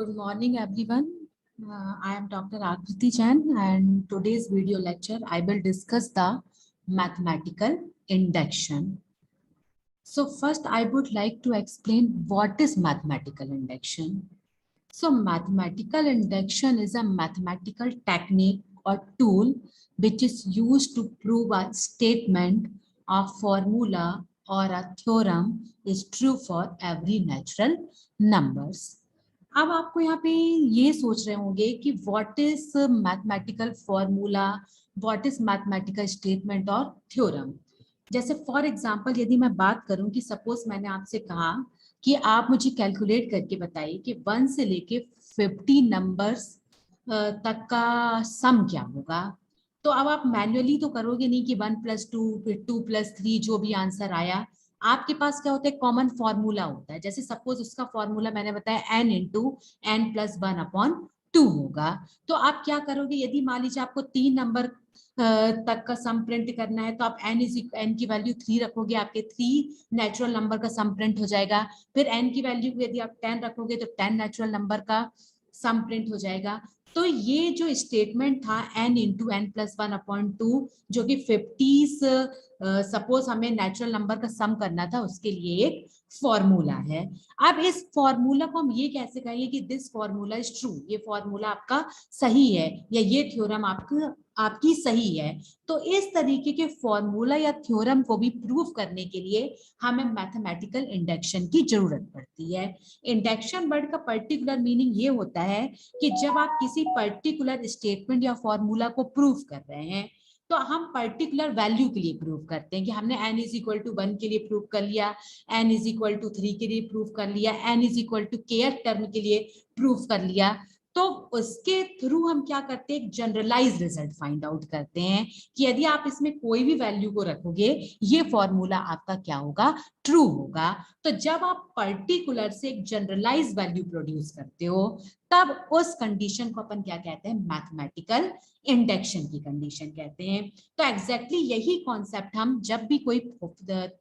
Good morning, everyone. I am Dr. Akriti Jain, and today's video lecture I will discuss the mathematical induction. So first, I would like to explain what is mathematical induction. So mathematical induction is a mathematical technique or tool which is used to prove a statement, a formula, or a theorem is true for every natural numbers. अब आपको यहाँ पे ये सोच रहे होंगे कि what is mathematical formula, what is mathematical statement और थ्योरम। जैसे फॉर एग्जांपल यदि मैं बात करूं कि सपोज मैंने आपसे कहा कि आप मुझे कैलकुलेट करके बताइए कि 1 से लेके 50 नंबर्स तक का सम क्या होगा। तो अब आप मैन्युअली तो करोगे नहीं कि 1 + 2 फिर 2 + 3 जो भी आंसर आया। आपके पास क्या होता है, कॉमन फॉर्मूला होता है। जैसे सपोज उसका फॉर्मूला मैंने बताया n × n + 1/2 होगा। तो आप क्या करोगे, यदि मान लीजिए आपको 3 नंबर तक का सम प्रिंट करना है तो आप n की वैल्यू 3 रखोगे, आपके 3 नेचुरल नंबर का सम प्रिंट हो जाएगा। फिर n की वैल्यू यदि आप 10 रखोगे तो 10 नेचुरल नंबर का सम प्रिंट हो जाएगा। तो ये जो स्टेटमेंट था n × n + 1/2 जो कि 50 सपोज हमें नेचुरल नंबर का सम करना था, उसके लिए एक फॉर्मूला है। अब इस फॉर्मूला को हम ये कैसे कहेंगे कि दिस फॉर्मूला इज ट्रू, ये फॉर्मूला आपका सही है या ये थ्योरम आपकी सही है। तो इस तरीके के फॉर्मूला या थ्योरम को भी प्रूव करने के लिए हमें मैथमेटिकल इंडक्शन की जरूरत पड़ती है। इंडक्शन वर्ड का पर्टिकुलर मीनिंग ये होता है कि जब आप किसी पर्टिकुलर स्टेटमेंट या फॉर्मूला को प्रूव कर रहे हैं तो हम पर्टिकुलर वैल्यू के लिए प्रूव करते हैं कि हमने n = 1 के लिए प्रूव कर लिया, n = 3 के लिए प्रूव कर लिया, n = kth टर्म के लिए प्रूव कर लिया। तो उसके थ्रू हम क्या करते हैं, एक जनरलाइज रिजल्ट फाइंड आउट करते हैं कि यदि आप इसमें कोई भी वैल्यू को रखोगे ये फॉर्मूला आपका क्या होगा, ट्रू होगा। तो जब आप पर्टिकुलर से एक जनरलाइज वैल्यू प्रोड्यूस करते हो तब उस कंडीशन को अपन क्या कहते हैं, मैथमेटिकल इंडक्शन की कंडीशन कहते हैं। तो एग्जैक्टली यही कॉन्सेप्ट हम जब भी कोई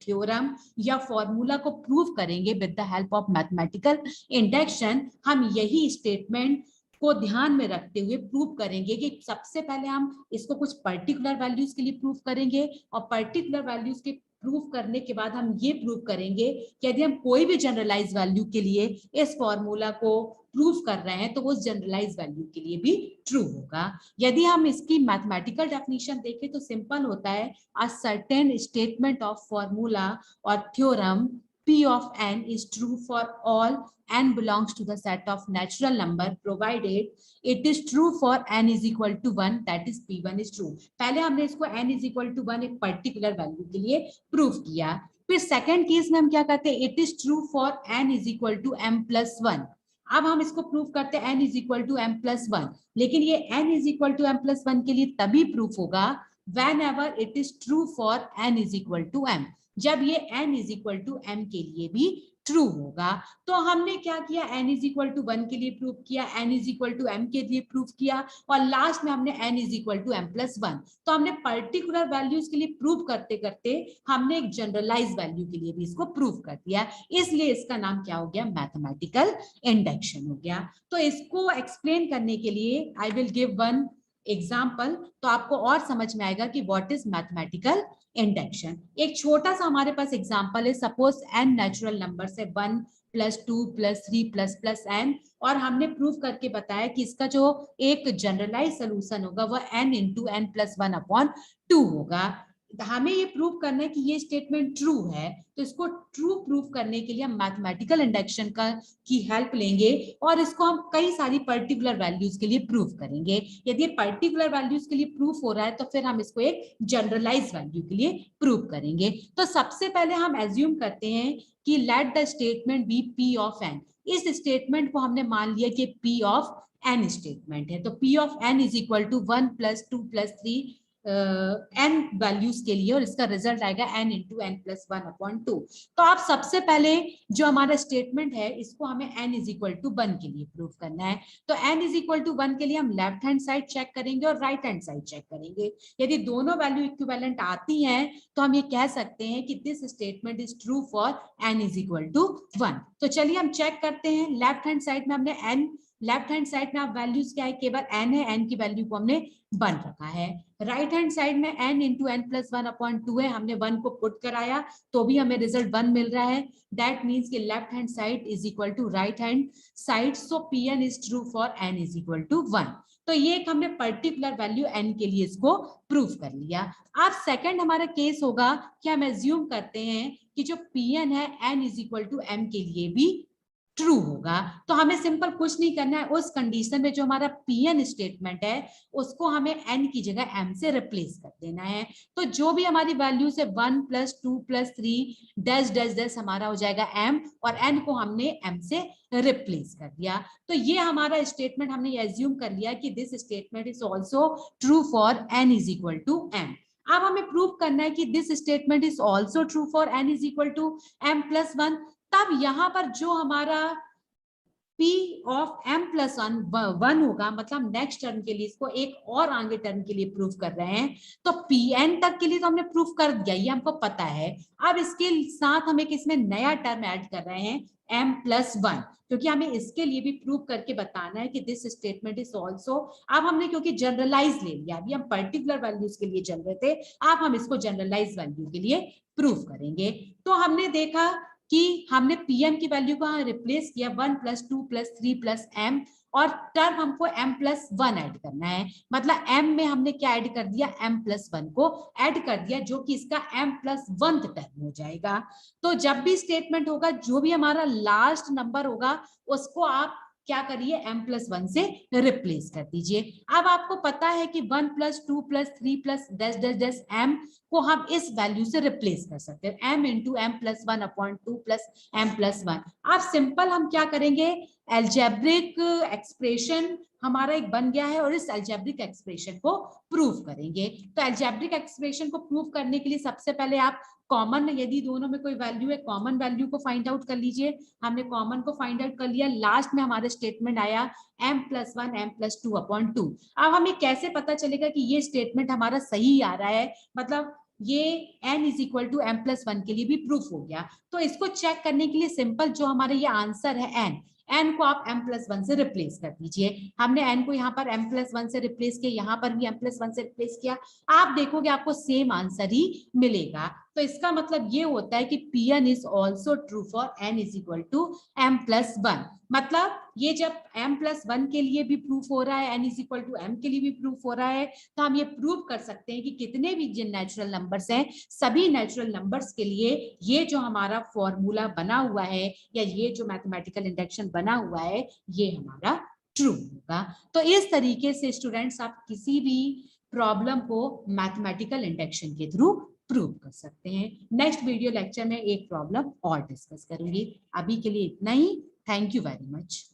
थ्योरम या फॉर्मूला को प्रूव करेंगे with the help of mathematical induction, हम यही स्टेटमेंट को ध्यान में रखते हुए प्रूव करेंगे कि सबसे पहले हम इसको कुछ पर्टिकुलर वैल्यूज के लिए प्रूव करेंगे और पर्टिकुलर वैल्यूज के प्रूव करने के बाद हम ये प्रूव करेंगे कि यदि हम कोई भी जनरलाइज वैल्यू के लिए इस फॉर्मूला को प्रूव कर रहे हैं तो उस जनरलाइज वैल्यू के लिए भी ट्रू होगा। यदि हम इसकी मैथमेटिकल डेफिनेशन देखें तो सिंपल होता है, a certain statement of formula और theorem P of n is true for all n belongs to the set of natural number provided it is true for n = 1, that is P1 is true। पहले हमने इसको n = 1 एक particular value के लिए prove किया। फिर second case में हम क्या करते हैं, it is true for n = m + 1। अब हम इसको प्रूव करते हैं n = m + 1, लेकिन ये n = m + 1 के लिए तभी प्रूफ होगा whenever it is true for n = m, जब ये n = m के लिए भी ट्रू होगा। तो हमने क्या किया, n = 1 के लिए प्रूव किया, n = m के लिए प्रूव किया और लास्ट में हमने n = m + 1। तो हमने पर्टिकुलर वैल्यूज के लिए प्रूव करते करते हमने एक जनरलाइज वैल्यू के लिए भी इसको प्रूव कर दिया, इसलिए इसका नाम क्या हो गया, मैथमेटिकल इंडक्शन हो गया। तो इसको एक्सप्लेन करने के लिए I will give one example, तो आपको और समझ में आएगा कि व्हाट इज मैथमेटिकल इंडक्शन। एक छोटा सा हमारे पास एग्जांपल है, सपोज n नेचुरल नंबर से 1 + 2 + 3 + n, और हमने प्रूव करके बताया कि इसका जो एक जनरलाइज सोल्यूशन होगा वह n × n + 1/2 होगा। हमें ये प्रूव करना है कि ये स्टेटमेंट ट्रू है, तो इसको ट्रू प्रूव करने के लिए हम मैथमेटिकल इंडक्शन की हेल्प लेंगे और इसको हम कई सारी पर्टिकुलर वैल्यूज के लिए प्रूव करेंगे। यदि पर्टिकुलर वैल्यूज के लिए प्रूफ हो रहा है तो फिर हम इसको एक जनरलाइज वैल्यू के लिए प्रूव करेंगे। तो सबसे पहले हम एज्यूम करते हैं कि let the statement be P of n। इस स्टेटमेंट को हमने मान लिया कि P of n स्टेटमेंट है, तो P of n = 1 + 2 + 3 n values के लिए और इसका रिजल्ट आएगा n × n + 1/2। तो आप सबसे पहले जो हमारा स्टेटमेंट है इसको हमें n = 1 के लिए प्रूव करना है। तो n = 1 के लिए हम लेफ्ट हैंड साइड चेक करेंगे और राइट हैंड साइड चेक करेंगे। यदि दोनों वैल्यू इक्विवेलेंट आती हैं तो हम ये कह सकते हैं कि this statement is true for n = 1। तो चलिए हम चेक करते हैं। लेफ्ट हैंड साइड में हमने n लेफ्ट हैंड साइड में आप वैल्यूज क्या है, केवल n है, n की वैल्यू को हमने 1 रखा है। राइट हैंड साइड में n इंटू n प्लस 1/2 है, हमने 1 को पुट कराया तो भी हमें रिजल्ट 1 मिल रहा है। दैट मीन्स कि left hand side is equal to right hand side, so Pn is true for n is equal to 1। तो ये एक हमने पर्टिकुलर वैल्यू n के लिए इसको प्रूव कर लिया। अब सेकंड हमारा केस होगा कि हम एज्यूम करते हैं कि जो Pn है n is equal to m के लिए भी ट्रू होगा। तो हमें सिंपल कुछ नहीं करना है, उस कंडीशन में जो हमारा Pn स्टेटमेंट है उसको हमें n की जगह m से रिप्लेस कर देना है। तो जो भी हमारी वैल्यू से 1 + 2 + 3 डैश डैश डैश हमारा हो जाएगा m, और n को हमने m से रिप्लेस कर दिया। तो ये हमारा स्टेटमेंट हमने एज्यूम कर लिया कि this statement is also true for n is equal to m। अब हमें प्रूव करना है कि this statement is also true for n is equal to m + 1। तब यहां पर जो हमारा P ऑफ m + 1 होगा, मतलब नेक्स्ट टर्म के लिए इसको एक और आगे टर्म के लिए प्रूव कर रहे हैं, तो Pn तक के लिए तो हमने प्रूव कर दिया, ये हमको पता है। अब इसके साथ हम एक इसमें नया टर्म ऐड कर रहे हैं m + 1, क्योंकि हमें इसके लिए भी प्रूव करके बताना है कि दिस स्टेटमेंट इज ऑल्सो। अब हमने क्योंकि जनरलाइज ले लिया, अभी हम पर्टिकुलर वैल्यूज के लिए चल रहे थे, अब हम इसको जनरलाइज वैल्यू के लिए प्रूव करेंगे। तो हमने देखा कि हमने Pm की वैल्यू को रिप्लेस किया 1 + 2 + 3 + m, और टर्म हमको m + 1 ऐड करना है। मतलब m में हमने क्या ऐड कर दिया, m + 1 को ऐड कर दिया, जो कि इसका m + 1 टर्म हो जाएगा। तो जब भी स्टेटमेंट होगा, जो भी हमारा लास्ट नंबर होगा उसको आप क्या करिए, m + 1 से रिप्लेस कर दीजिए। अब आपको पता है कि 1 + 2 + 3 + डैश डैश डैश m को हम इस वैल्यू से रिप्लेस कर सकते हैं, m इंटू m + 1/2 + m + 1। अब सिंपल हम क्या करेंगे, एल्जेब्रिक एक्सप्रेशन हमारा एक बन गया है और इस एल्जेब्रिक एक्सप्रेशन को प्रूव करेंगे। तो एल्जेब्रिक एक्सप्रेशन को प्रूव करने के लिए सबसे पहले आप कॉमन, यदि दोनों में कोई वैल्यू है, कॉमन वैल्यू को फाइंड आउट कर लीजिए। हमने कॉमन को फाइंड आउट कर लिया, लास्ट में हमारे स्टेटमेंट आया m + 1 m + 2/2। अब हमें कैसे पता चलेगा कि ये स्टेटमेंट हमारा सही आ रहा है, मतलब ये n is equal to m + 1 के लिए भी प्रूफ हो गया। तो इसको चेक करने के लिए सिंपल जो हमारे ये आंसर है n को आप m + 1 से रिप्लेस कर दीजिए। हमने n को यहाँ पर m + 1 से रिप्लेस किया, यहाँ पर भी m + 1 से रिप्लेस किया, आप देखोगे आपको सेम आंसर ही मिलेगा। तो इसका मतलब ये होता है कि Pn is also true for n is equal to m + 1। मतलब ये जब m + 1 के लिए भी प्रूफ हो रहा है, n is equal to m के लिए भी प्रूफ हो रहा है, तो हम ये प्रूव कर सकते हैं कि कितने भी जिन नेचुरल नंबर्स हैं, सभी नेचुरल नंबर्स के लिए ये जो हमारा फॉर्मूला बना हुआ है या ये जो मैथमेटिकल इंडक्शन बना हुआ है, ये हमारा ट्रू होगा। तो इस तरीके से स्टूडेंट्स आप किसी भी प्रॉब्लम को मैथमेटिकल इंडक्शन के थ्रू प्रूव कर सकते हैं। नेक्स्ट वीडियो लेक्चर में एक प्रॉब्लम और डिस्कस करूंगी। अभी के लिए इतना ही। Thank you very much.